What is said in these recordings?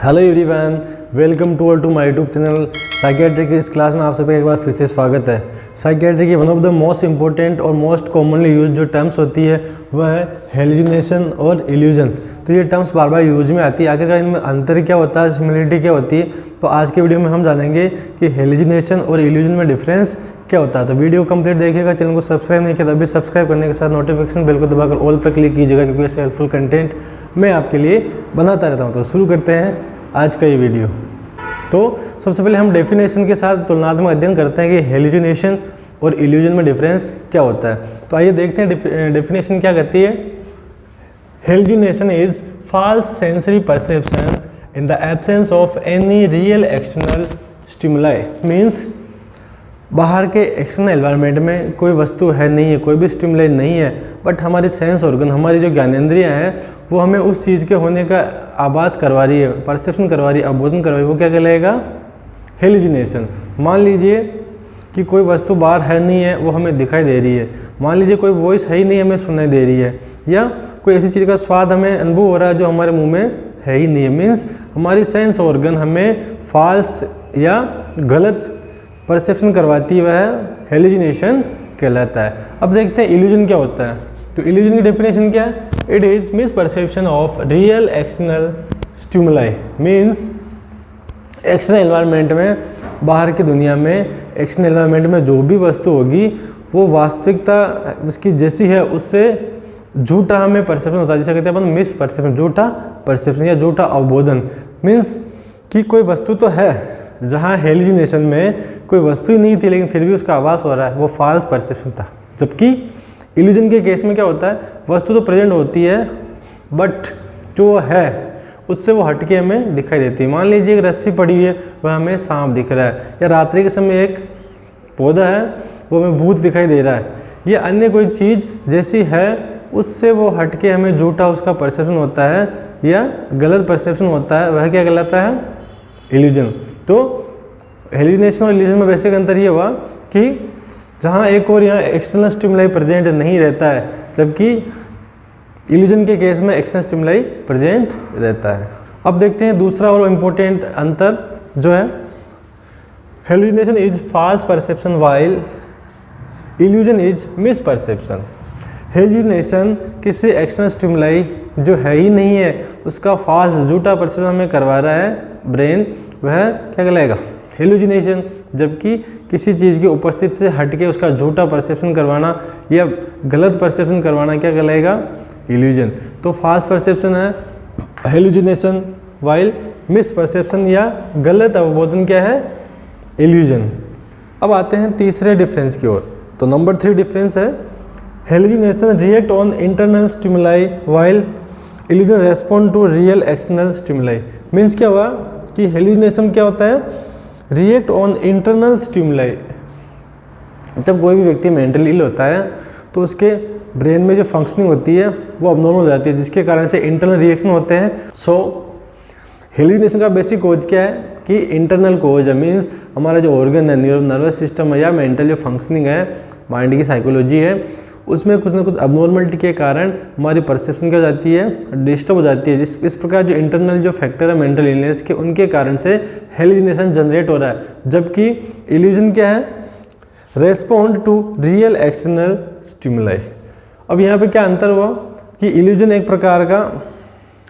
Hello everyone, welcome to all to my YouTube channel psychiatry की इस class में आप सभी का एक बार फिर से स्वागत है। साइकियाट्री की one of the most important और मोस्ट कॉमनली यूज जो टर्म्स होती है वह है हेलुसिनेशन और इल्यूजन। तो ये टर्म्स बार बार यूज में आती है, आखिरकार इनमें अंतर क्या होता है, सिमिलरिटी क्या होती है। तो आज के वीडियो में हम जानेंगे कि हेलुसिनेशन और इल्यूजन में डिफरेंस क्या होता है। तो वीडियो कंप्लीट देखिएगा, चैनल को सब्सक्राइब नहीं किया तो अभी सब्सक्राइब करने के साथ नोटिफिकेशन बेल को दबाकर ऑल पर क्लिक कीजिएगा, क्योंकि ऐसे हेल्पफुल कंटेंट मैं आपके लिए बनाता रहता हूँ। तो शुरू करते हैं आज का ये वीडियो। तो सबसे पहले हम डेफिनेशन के साथ तुलनात्मक अध्ययन करते हैं कि हेलुसिनेशन और इल्यूजन में डिफरेंस क्या होता है। तो आइए देखते हैं डेफिनेशन क्या कहती है। Hallucination is false sensory perception in the absence of any real external stimuli. Means बाहर के एक्सटर्नल एनवायरनमेंट में कोई वस्तु है नहीं है, कोई भी स्टिमुलाई नहीं है, बट हमारी सेंस ऑर्गन, हमारी जो ज्ञानेंद्रियाँ हैं वो हमें उस चीज़ के होने का आभास करवा रही है, परसेप्शन करवा रही है, अवबोधन करवा रही है। वो क्या कहलाएगा? हेलुसिनेशन। मान लीजिए कि कोई वस्तु बाहर है नहीं है, वो हमें दिखाई दे रही है। मान लीजिए कोई वॉइस है ही नहीं, हमें सुनाई दे रही है, या कोई ऐसी चीज़ का स्वाद हमें अनुभव हो रहा है जो हमारे मुँह में है ही नहीं है। मीन्स हमारी सेंस ऑर्गन हमें फॉल्स या गलत परसेप्शन करवाती है, वह हेलुसिनेशन कहलाता है। अब देखते हैं इल्यूजन क्या होता है। तो इल्यूजन की डेफिनेशन क्या है? It is miss perception of real external stimuli. Means external environment में, बाहर की दुनिया में, एक्सटर्नल एनवायरनमेंट में जो भी वस्तु होगी वो वास्तविकता उसकी जैसी है उससे झूठा हमें परसेप्शन होता है, जिसे कहते हैं अपन मिस परसेप्शन, झूठा परसेप्शन या झूठा अवबोधन। मीन्स कि कोई वस्तु तो है, जहाँ हेलुसिनेशन में कोई वस्तु ही नहीं थी लेकिन फिर भी उसका आभास हो रहा है, वो फॉल्स परसेप्शन था। जबकि इल्यूजन के केस में क्या होता है, वस्तु तो प्रेजेंट होती है बट जो है उससे वो हटके हमें दिखाई देती है। मान लीजिए एक रस्सी पड़ी हुई है, वह हमें सांप दिख रहा है, या रात्रि के समय एक पौधा है वो हमें भूत दिखाई दे रहा है, या अन्य कोई चीज़ जैसी है उससे वो हटके हमें झूठा उसका परसेप्शन होता है या गलत परसेप्शन होता है, वह क्या कहलाता है? इल्यूजन। तो हेलुसिनेशन और इल्यूजन में बेसिक अंतर ये हुआ कि जहाँ एक और यहाँ एक्सटर्नल स्टिमुलाई प्रेजेंट नहीं रहता है, जबकि इल्यूजन के केस में एक्सटर्नल स्टिमुलाई प्रेजेंट रहता है। अब देखते हैं दूसरा और इम्पोर्टेंट अंतर जो है, hallucination is false perception while illusion is misperception. Hallucination किसी एक्सटर्नल स्टिमुलाई जो है ही नहीं है उसका फॉल्स झूठा परसेप्शन हमें करवा रहा है ब्रेन, वह क्या कहलाएगा? हेलुसिनेशन। जबकि किसी चीज़ की उपस्थिति से हटके उसका झूठा परसेप्शन करवाना या गलत परसेप्शन करवाना क्या कहलाएगा? इल्यूजन। तो फॉल्स परसेप्शन है हेलुसिनेशन, वाइल मिस परसेप्शन या गलत अवबोधन क्या है? इल्यूजन। अब आते हैं तीसरे डिफरेंस की ओर। तो नंबर 3 डिफरेंस है hallucination react on internal stimuli while illusion respond to real external stimuli. Means क्या हुआ कि हेलुसिनेशन क्या होता है? React on internal stimuli. जब कोई भी व्यक्ति मेंटली इल होता है तो उसके ब्रेन में जो फंक्शनिंग होती है वो अबनॉर्मल हो जाती है, जिसके कारण से इंटरनल रिएक्शन होते हैं। सो हेलुसिनेशन का बेसिक कोज क्या है कि इंटरनल कोज है, मीन्स हमारा जो ऑर्गन है, नर्वस सिस्टम है या मेंटल जो फंक्शनिंग है, माइंड की साइकोलॉजी है, उसमें कुछ ना कुछ अबनॉर्मलिटी के कारण हमारी परसेप्शन क्या हो जाती है? डिस्टर्ब हो जाती है। इस प्रकार जो इंटरनल जो फैक्टर है मेंटल इलनेस के, उनके कारण से हेलुसिनेशन जनरेट हो रहा है। जबकि इल्यूजन क्या है? Respond to real external stimuli. अब यहाँ पे क्या अंतर हुआ कि इल्यूजन एक प्रकार का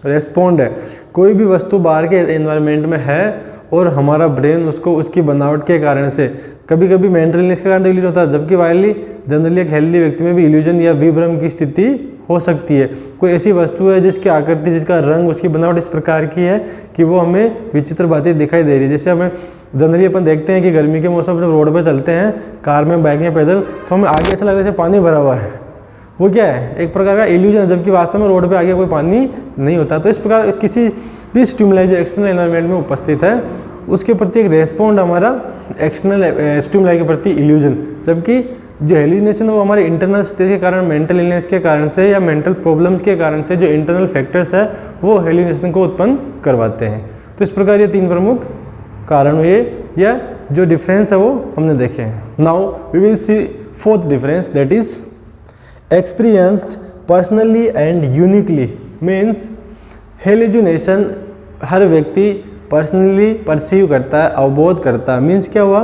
रेस्पॉन्ड है, कोई भी वस्तु बाहर के एनवायरनमेंट में है और हमारा ब्रेन उसको उसकी बनावट के कारण से, कभी कभी मेंटल इलनेस के कारण इल्यूजन होता है, जबकि वायरली जनरली एक हेल्दी व्यक्ति में भी इल्यूजन या विभ्रम की स्थिति हो सकती है। कोई ऐसी वस्तु है जिसकी आकृति, जिसका रंग, उसकी बनावट इस प्रकार की है कि वो हमें विचित्र बातें दिखाई दे रही है। जैसे हमें जनरली अपन देखते हैं कि गर्मी के मौसम में रोड पर चलते हैं, कार में, बाइक में, पैदल, तो हमें आगे ऐसा लगता है जैसे पानी भरा हुआ है। वो क्या है? एक प्रकार का इल्यूजन है, जबकि वास्तव में रोड पे आगे कोई पानी नहीं होता। तो इस प्रकार किसी भी स्टिमुलाई जो एक्सटर्नल एनवायरनमेंट में उपस्थित है उसके प्रति एक रेस्पॉन्ड हमारा एक्सटर्नल स्टिमुलाई के प्रति इल्यूजन। जबकि जो हेलुसिनेशन वो हमारे इंटरनल स्टेज के कारण, मेंटल इलनेस के कारण से या मेंटल प्रॉब्लम्स के कारण से जो इंटरनल फैक्टर्स है वो हेलुसिनेशन को उत्पन्न करवाते हैं। तो इस प्रकार ये 3 प्रमुख कारण हुए या जो डिफरेंस है वो हमने देखे हैं। Now we will see 4th difference, that is experienced personally and uniquely। means hallucination हर व्यक्ति पर्सनली परसीव करता है, अवबोध करता है। मीन्स क्या हुआ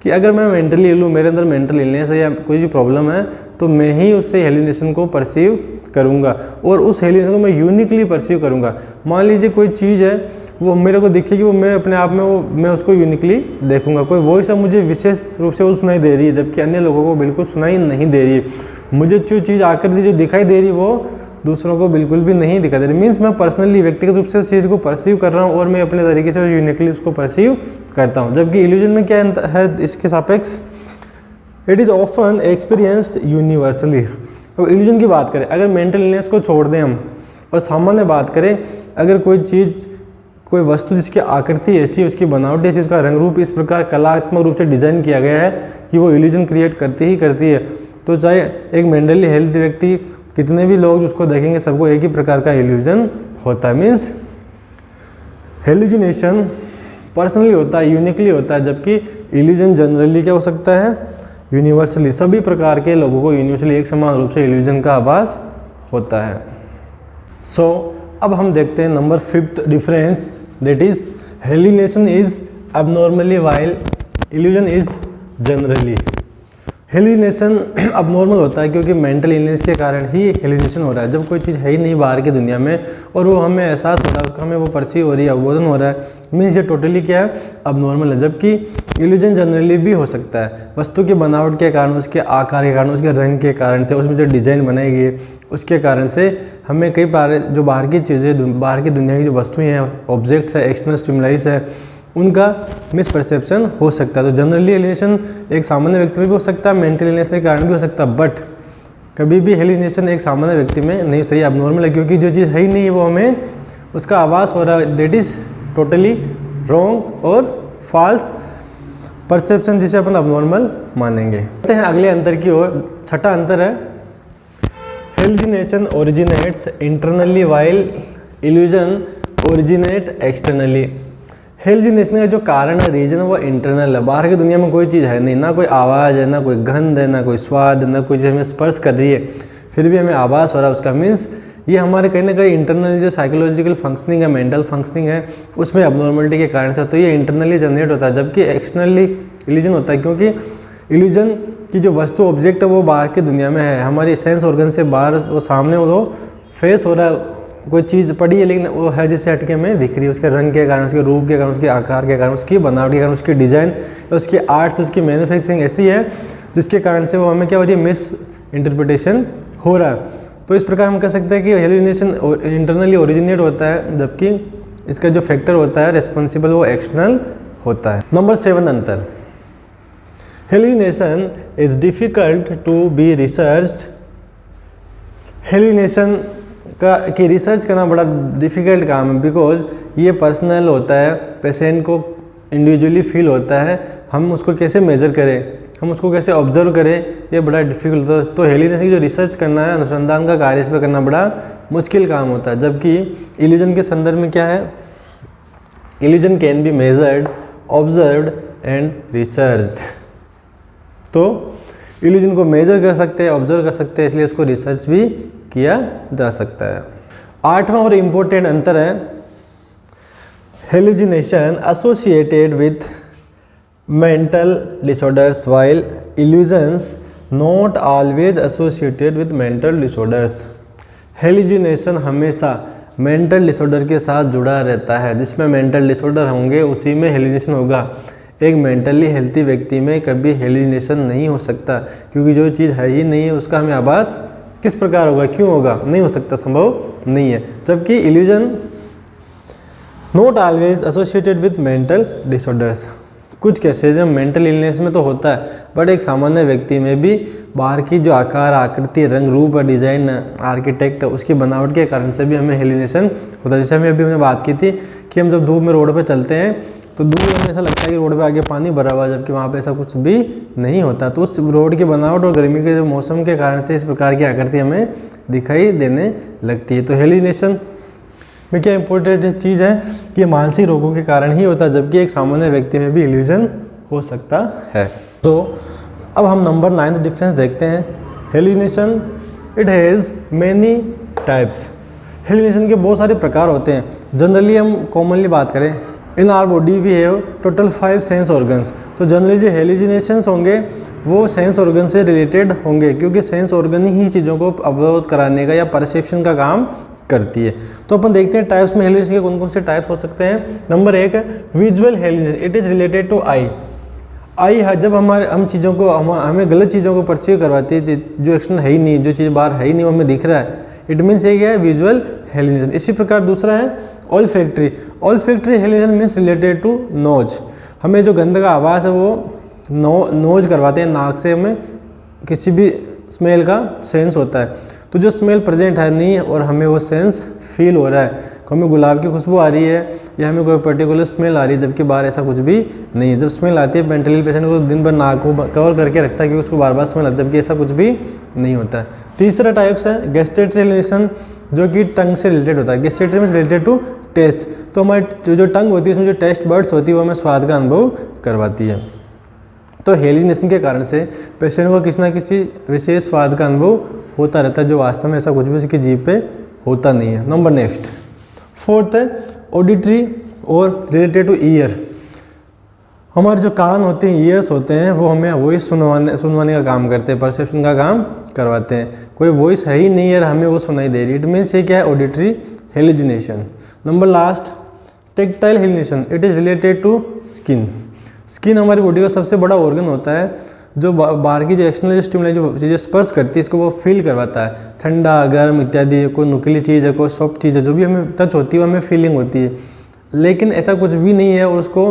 कि अगर मैं मेंटली इल हूँ, मेरे अंदर मेंटल इलनेस है या कोई भी प्रॉब्लम है, तो मैं ही उससे हेलुसिनेशन को परसीव करूँगा और उस हेलुसिनेशन को मैं यूनिकली परसीव करूँगा। मान लीजिए कोई चीज़ है, वो मेरे को दिखेगी, वो मैं अपने आप में मैं उसको यूनिकली देखूंगा। कोई वॉइस अब मुझे विशेष रूप से वो सुनाई दे रही है, जबकि अन्य लोगों को बिल्कुल सुनाई नहीं दे रही है। मुझे जो चीज़ आकृति जो दिखाई दे रही वो दूसरों को बिल्कुल भी नहीं दिखाई दे रही। मीन्स मैं पर्सनली व्यक्तिगत रूप से उस चीज़ को परसीव कर रहा हूँ और मैं अपने तरीके से यूनिकली उसको परसीव करता हूँ। जबकि इल्यूजन में क्या है इसके सापेक्ष, it is often experienced universally. अब इल्यूजन की बात करें, अगर मेंटल इलनेस को छोड़ दें हम और सामान्य बात करें, अगर कोई चीज़, कोई वस्तु जिसकी आकृति ऐसी, उसकी बनावट ऐसी, उसका रंग रूप इस प्रकार कलात्मक रूप से डिजाइन किया गया है कि वो इल्यूजन क्रिएट करती ही करती है, तो चाहे एक मेंटली हेल्थी व्यक्ति, कितने भी लोग उसको देखेंगे, सबको एक ही प्रकार का इल्यूजन होता है। मीन्स हेलुसिनेशन पर्सनली होता है, यूनिकली होता है, जबकि इल्यूजन जनरली क्या हो सकता है, यूनिवर्सली। सभी प्रकार के लोगों को यूनिवर्सली एक समान रूप से इल्यूजन का आभास होता है। सो अब हम देखते हैं number 5th difference, that is hallucination is abnormally while illusion is generally। Hallucination abnormal होता है क्योंकि मेंटल इलनेस के कारण ही हेलुसिनेशन हो रहा है। जब कोई चीज़ है ही नहीं बाहर की दुनिया में और वो हमें एहसास हो रहा है, उसका हमें वो परसीव हो रही है, अवबोधन हो रहा है, मीन्स ये टोटली क्या है, अबनॉर्मल है। जबकि इल्यूजन जनरली भी हो सकता है, वस्तु की बनावट के कारण, उसके आकार के कारण, उसके रंग के कारण से, उसमें जो डिज़ाइन बनाई गई है उसके कारण से हमें कई बार जो बाहर की चीज़ें, बाहर की दुनिया की जो वस्तुएँ हैं, ऑब्जेक्ट्स है, एक्सटर्नल स्टिमुलाइज है, उनका मिसपरसेप्शन हो सकता है। तो जनरली हेलुसिनेशन एक सामान्य व्यक्ति में भी हो सकता है, मेंटल इलनेस के कारण भी हो सकता है, बट कभी भी हेलुसिनेशन एक सामान्य व्यक्ति में नहीं सही, अबनॉर्मल है, क्योंकि जो चीज़ है ही नहीं वो हमें उसका आभास हो रहा है, दैट इज़ टोटली रॉन्ग और फॉल्स परसेप्शन, जिसे अपन अबनॉर्मल मानेंगे। देखते हैं अगले अंतर की ओर। छठा अंतर है, hallucination originates internally while illusion originate externally. Hallucination का जो कारण है, रीजन है, वो इंटरनल है, बाहर की दुनिया में कोई चीज़ है नहीं, ना कोई आवाज़ है, ना कोई गंध है, ना कोई स्वाद, ना कोई चीज़ हमें स्पर्श कर रही है, फिर भी हमें आभास हो रहा है उसका। मीन्स ये हमारे कहीं ना कहीं इंटरनल जो साइकोलॉजिकल फंक्शनिंग है, मेंटल फंक्शनिंग है, उसमें अबनॉर्मलिटी के कारण से, तो ये इंटरनली जनरेट होता है, जबकि एक्सटर्नली इल्यूजन होता है, क्योंकि इल्यूजन की जो वस्तु ऑब्जेक्ट है वो बाहर की दुनिया में है, हमारी सेंस ऑर्गन से बाहर वो सामने वो फेस हो रहा है, कोई चीज़ पड़ी है लेकिन वो है जिससे हटके हमें दिख रही है, उसके रंग के कारण, उसके रूप के कारण, उसके आकार के कारण, उसकी बनावट के कारण, उसकी डिज़ाइन, उसकी आर्ट्स, उसकी मैन्युफैक्चरिंग ऐसी है जिसके कारण से वो हमें क्या हो रही है, मिस इंटरप्रिटेशन हो रहा है। तो इस प्रकार हम कह सकते हैं कि हेलुसिनेशन इंटरनली ओरिजिनेट होता है, जबकि इसका जो फैक्टर होता है रेस्पॉन्सिबल वो एक्सटर्नल होता है। नंबर 7 अंतर, hallucination is difficult to be researched. Hallucination की रिसर्च करना बड़ा डिफ़िकल्ट काम है, बिकॉज ये पर्सनल होता है, पेशेंट को इंडिविजुअली फील होता है, हम उसको कैसे मेज़र करें, हम उसको कैसे ऑब्जर्व करें, ये बड़ा डिफ़िकल्ट होता है। तो हेलुसिनेशन की जो रिसर्च करना है, अनुसंधान का कार्य इस पर करना बड़ा मुश्किल काम होता है। जबकि इल्यूजन के संदर्भ में क्या है, illusion can be measured, observed and researched. तो इल्यूजन को मेजर कर सकते हैं, ऑब्जर्व कर सकते हैं, इसलिए उसको रिसर्च भी किया जा सकता है। 8वां और इम्पोर्टेंट अंतर है, hallucination associated with mental disorders while illusions not always associated with mental disorders. Hallucination हमेशा मेंटल डिसऑर्डर के साथ जुड़ा रहता है, जिसमें मेंटल डिसऑर्डर होंगे उसी में हेलुसिनेशन होगा। एक मेंटली हेल्थी व्यक्ति में कभी हेलुसिनेशन नहीं हो सकता, क्योंकि जो चीज़ है ही नहीं है उसका हमें आभास किस प्रकार होगा, क्यों होगा, नहीं हो सकता, संभव नहीं है। जबकि illusion not always associated with mental disorders, कुछ केसेज में मेंटल इलनेस में तो होता है, बट एक सामान्य व्यक्ति में भी बाहर की जो आकार, आकृति, रंग रूप और डिज़ाइन, आर्किटेक्ट, उसकी बनावट के कारण से भी हमें हेलुसिनेशन होता है। जैसे हमने बात की थी कि हम जब धूप में रोड पर चलते हैं तो दूर हमें ऐसा लगता है कि रोड पे आगे पानी भरा हुआ है, जबकि वहाँ पे ऐसा कुछ भी नहीं होता। तो उस रोड की बनावट और गर्मी के जो मौसम के कारण से इस प्रकार की आकृति हमें दिखाई देने लगती है। तो हेलुसिनेशन में क्या इंपॉर्टेंट चीज़ है कि मानसिक रोगों के कारण ही होता है, जबकि एक सामान्य व्यक्ति में भी इल्यूजन हो सकता है। तो अब हम नंबर 9 डिफरेंस देखते हैं। Hallucination it has many types. Hallucination के बहुत सारे प्रकार होते हैं। जनरली हम कॉमनली बात करें, in our body we have total 5 sense organs. तो जनरली जो हेलुसिनेशंस होंगे वो सेंस ऑर्गन से रिलेटेड होंगे, क्योंकि सेंस ऑर्गन ही चीज़ों को अवगत कराने का या परसेप्शन का काम करती है। तो अपन देखते हैं टाइप्स में हेलुसिनेशन के कौन कौन से टाइप्स हो सकते हैं। नंबर 1 है visual hallucination, it is related to eye. Eye है जब हम चीज़ों को हमें गलत चीज़ों को परसीव करवाती है, जो एक्शन है ही नहीं, जो चीज़ बाहर है ही नहीं वो हमें दिख रहा है, इट मीन्स ये क्या है, विजुअल हेलुसिनेशन। इसी प्रकार दूसरा है olfactory. Olfactory hallucination means related to nose, हमें जो गंध का आवाज़ है वो नोज करवाते हैं, नाक से हमें किसी भी स्मेल का सेंस होता है। तो जो स्मेल प्रेजेंट है नहीं है और हमें वो सेंस फील हो रहा है, हमें गुलाब की खुशबू आ रही है या हमें कोई पर्टिकुलर स्मेल आ रही है, जबकि बाहर ऐसा कुछ भी नहीं है। जब स्मेल आती है मेंटली पेशेंट को दिन भर नाक को कवर करके रखता है कि उसको बार बार स्मेल आता है, जबकि ऐसा कुछ भी नहीं होता है। तीसरा टाइप्स है गैस्ट्रेटरी हेलुसिनेशन, जो कि टंग से रिलेटेड होता है। गैस्ट्रेटरी में रिलेटेड टू टेस्ट, तो हमारी जो टंग होती है उसमें जो टेस्ट बर्ड्स होती है वो हमें स्वाद का अनुभव करवाती है। तो हेलुसिनेशन के कारण से पेशेंट को किसी न किसी विशेष स्वाद का अनुभव होता रहता है, जो वास्तव में ऐसा कुछ भी उसकी जीभ पे होता नहीं है। नंबर नेक्स्ट 4th है ऑडिटरी और रिलेटेड टू ईयर। हमारे जो कान होते हैं, ईयर्स होते हैं, वो हमें वॉइस सुनवाने का काम करते हैं, परसेप्शन का काम करवाते हैं। कोई वॉइस है ही नहीं है, हमें वो सुनाई दे रही है, इट मीन्स ये क्या है, auditory hallucination. Number last tactile hallucination, it is related to skin. Skin हमारी बॉडी का सबसे बड़ा ऑर्गन होता है, जो बाहर की जो एक्सटर्नल स्टिमुलाई जो चीज़ें स्पर्श करती है इसको वो फील करवाता है। ठंडा, गर्म इत्यादि, कोई नुकीली चीज़ है, कोई सॉफ्ट चीज़ है, जो भी हमें टच होती है वो हमें फीलिंग होती है। लेकिन ऐसा कुछ भी नहीं है और उसको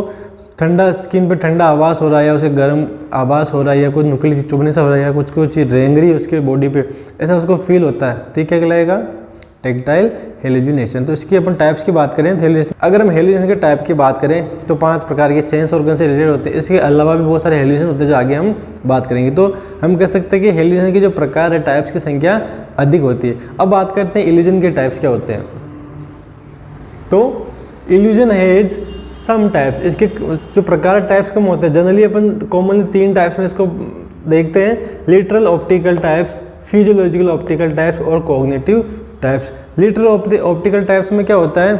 ठंडा स्किन पे ठंडा आवाज़ हो रहा है या उसे गर्म आवाज़ हो रहा है या कुछ नुकीली चीज़ चुभने से हो रहा है या कुछ चीज़ रेंग रही है उसके बॉडी पे, ऐसा उसको फील होता है। तो क्या कहलाएगा, टेक्टाइल हेलुसिनेशन। तो इसकी अपन टाइप्स की बात करें तो अगर हम हेलुसिनेशन के टाइप की बात करें तो 5 प्रकार के सेंस ऑर्गन से रिलेटेड होते हैं। इसके अलावा भी बहुत सारे हेलुसिनेशन होते हैं जो आगे हम बात करेंगे। तो हम कह सकते हैं कि हेलुसिनेशन के जो प्रकार है, टाइप्स की संख्या अधिक होती है। अब बात करते हैं इल्यूजन के टाइप्स क्या होते हैं। तो इल्यूजन हैज सम टाइप्स, इसके जो प्रकार टाइप्स कम होते हैं। जनरली अपन कॉमनली 3 टाइप्स में इसको देखते हैं, literal optical types, physiological optical types और cognitive types. Literal optical types में क्या होता है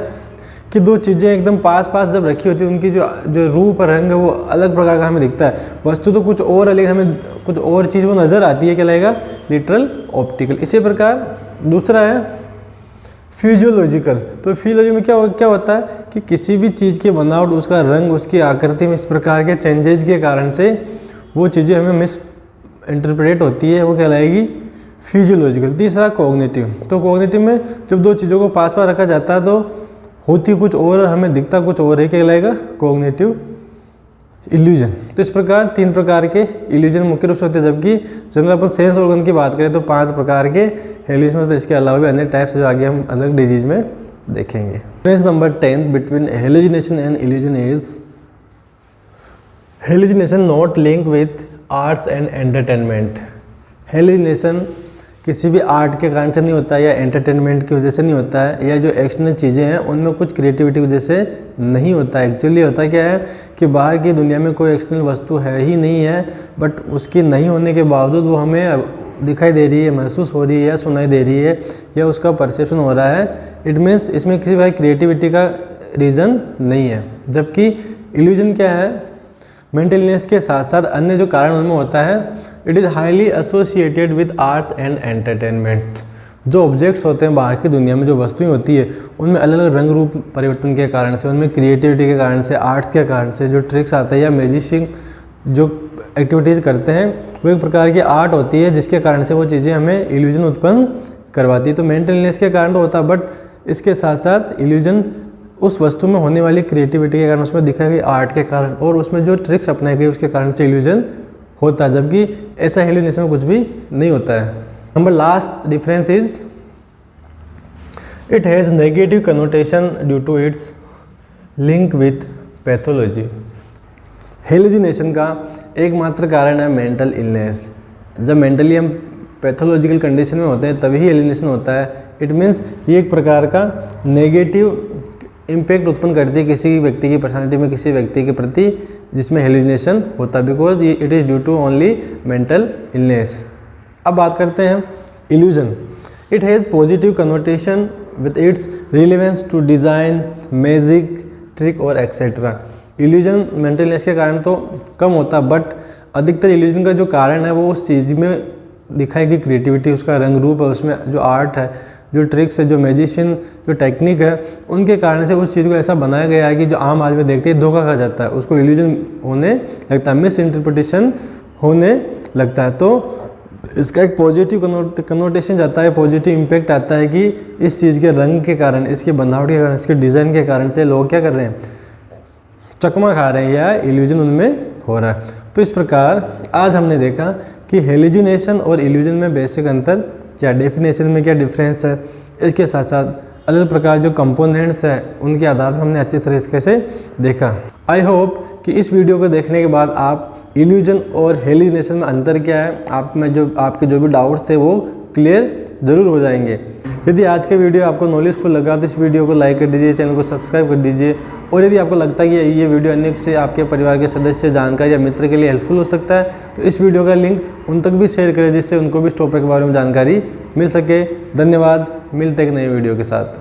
कि दो चीज़ें एकदम पास पास जब रखी होती है, उनकी जो रूप और रंग है वो अलग प्रकार का हमें दिखता है, वस्तु तो कुछ और अलग, हमें कुछ और चीज़ वो नज़र आती है, क्या लगेगा, लिटरल ऑप्टिकल। इसी प्रकार दूसरा है फिजियोलॉजिकल। तो फिजियोलॉजी में क्या होता है कि किसी भी चीज़ की बनावट, उसका रंग, उसकी आकृति में इस प्रकार के चेंजेस के कारण से वो चीज़ें हमें मिस इंटरप्रेट होती है, वो कहलाएगी फिजियोलॉजिकल। तीसरा कॉग्निटिव। तो कॉग्निटिव में जब दो चीज़ों को पास पास रखा जाता है तो होती कुछ और, हमें दिखता कुछ और है, क्या कहलाएगा, कॉग्निटिव इल्यूजन। तो इस प्रकार 3 प्रकार के इल्यूजन मुख्य रूप से होते हैं, जबकि जनरल अपन सेंस ऑर्गन की बात करें तो 5 प्रकार के इल्यूजन होते हैं। इसके अलावा भी अन्य टाइप्स जो आगे हम अलग डिजीज में देखेंगे। Difference number 10 between hallucination and illusion is hallucination not link with arts and entertainment. Hallucination किसी भी आर्ट के कारण से नहीं होता है या एंटरटेनमेंट की वजह से नहीं होता है, या जो एक्सटर्नल चीज़ें हैं उनमें कुछ क्रिएटिविटी वजह से नहीं होता है। एक्चुअली होता क्या है कि बाहर की दुनिया में कोई एक्सटर्नल वस्तु है ही नहीं है, बट उसकी नहीं होने के बावजूद वो हमें दिखाई दे रही है, महसूस हो रही है या सुनाई दे रही है या उसका परसेप्शन हो रहा है। इट मीन्स इसमें किसी भाई क्रिएटिविटी का रीज़न नहीं है। जबकि इल्यूजन क्या है, मेंटल इलनेस के साथ साथ अन्य जो कारण उनमें होता है, it is highly associated with arts and entertainment. जो ऑब्जेक्ट्स होते हैं बाहर की दुनिया में, जो वस्तुएं होती है, उनमें अलग अलग रंग रूप परिवर्तन के कारण से, उनमें क्रिएटिविटी के कारण से, आर्ट्स के कारण से जो ट्रिक्स आते हैं या मैजिशियन जो एक्टिविटीज़ करते हैं, वो एक प्रकार की आर्ट होती है जिसके कारण से वो चीज़ें हमें इल्यूजन उत्पन्न करवाती है। तो मेंटल इलनेस के कारण तो होता है, बट इसके साथ साथ इल्यूजन उस वस्तु में होने वाली क्रिएटिविटी के कारण, उसमें दिखाई गई आर्ट के कारण और उसमें जो ट्रिक्स अपनाई गई उसके कारण से इल्यूजन होता है, जबकि ऐसा हेलुसिनेशन में कुछ भी नहीं होता है। Number last difference is it has negative connotation due to its link with pathology. Hallucination का एकमात्र कारण है मेंटल इलनेस। जब मेंटली हम पैथोलॉजिकल कंडीशन में होते हैं तभी हेलुसिनेशन होता है। इट मीन्स ये एक प्रकार का नेगेटिव इम्पैक्ट उत्पन्न करती है किसी व्यक्ति की पर्सनालिटी में, किसी व्यक्ति के प्रति जिसमें हेलुसिनेशन होता है, because it is due to only mental illness. अब बात करते हैं illusion. It has positive connotation with its relevance to design, magic, trick और एक्सेट्रा। इल्यूजन मेंटल इलनेस के कारण तो कम होता, बट अधिकतर इल्यूजन का जो कारण है वो उस चीज़ में दिखाई गई क्रिएटिविटी, उसका रंग रूप है, उसमें जो आर्ट है, जो ट्रिक्स है, जो मैजिशियन जो टेक्निक है, उनके कारण से उस चीज़ को ऐसा बनाया गया है कि जो आम आदमी देखते ही धोखा खा जाता है, उसको इल्यूजन होने लगता है, मिस इंटरप्रिटेशन होने लगता है। तो इसका एक पॉजिटिव कनोटेशन जाता है, पॉजिटिव इम्पैक्ट आता है कि इस चीज़ के रंग के कारण, इसकी बनावट के कारण, इसके डिज़ाइन के कारण से लोग क्या कर रहे हैं, चकमा खा रहे हैं या इल्यूजन उनमें हो रहा है। तो इस प्रकार आज हमने देखा कि हेलुसिनेशन और इल्यूजन में बेसिक अंतर क्या, डेफिनेशन में क्या डिफरेंस है, इसके साथ साथ अलग प्रकार जो कंपोनेंट्स हैं उनके आधार पर हमने अच्छी तरीके से देखा। आई होप कि इस वीडियो को देखने के बाद आप इल्यूजन और हेलुसिनेशन में अंतर क्या है, आप में जो आपके जो भी डाउट्स थे वो क्लियर ज़रूर हो जाएंगे। यदि आज का वीडियो आपको नॉलेजफुल लगा तो इस वीडियो को लाइक कर दीजिए, चैनल को सब्सक्राइब कर दीजिए, और यदि आपको लगता है कि ये वीडियो अन्य से आपके परिवार के सदस्य, जानकार या मित्र के लिए हेल्पफुल हो सकता है तो इस वीडियो का लिंक उन तक भी शेयर करें जिससे उनको भी इस टॉपिक के बारे में जानकारी मिल सके। धन्यवाद, मिलते हैं एक नए वीडियो के साथ।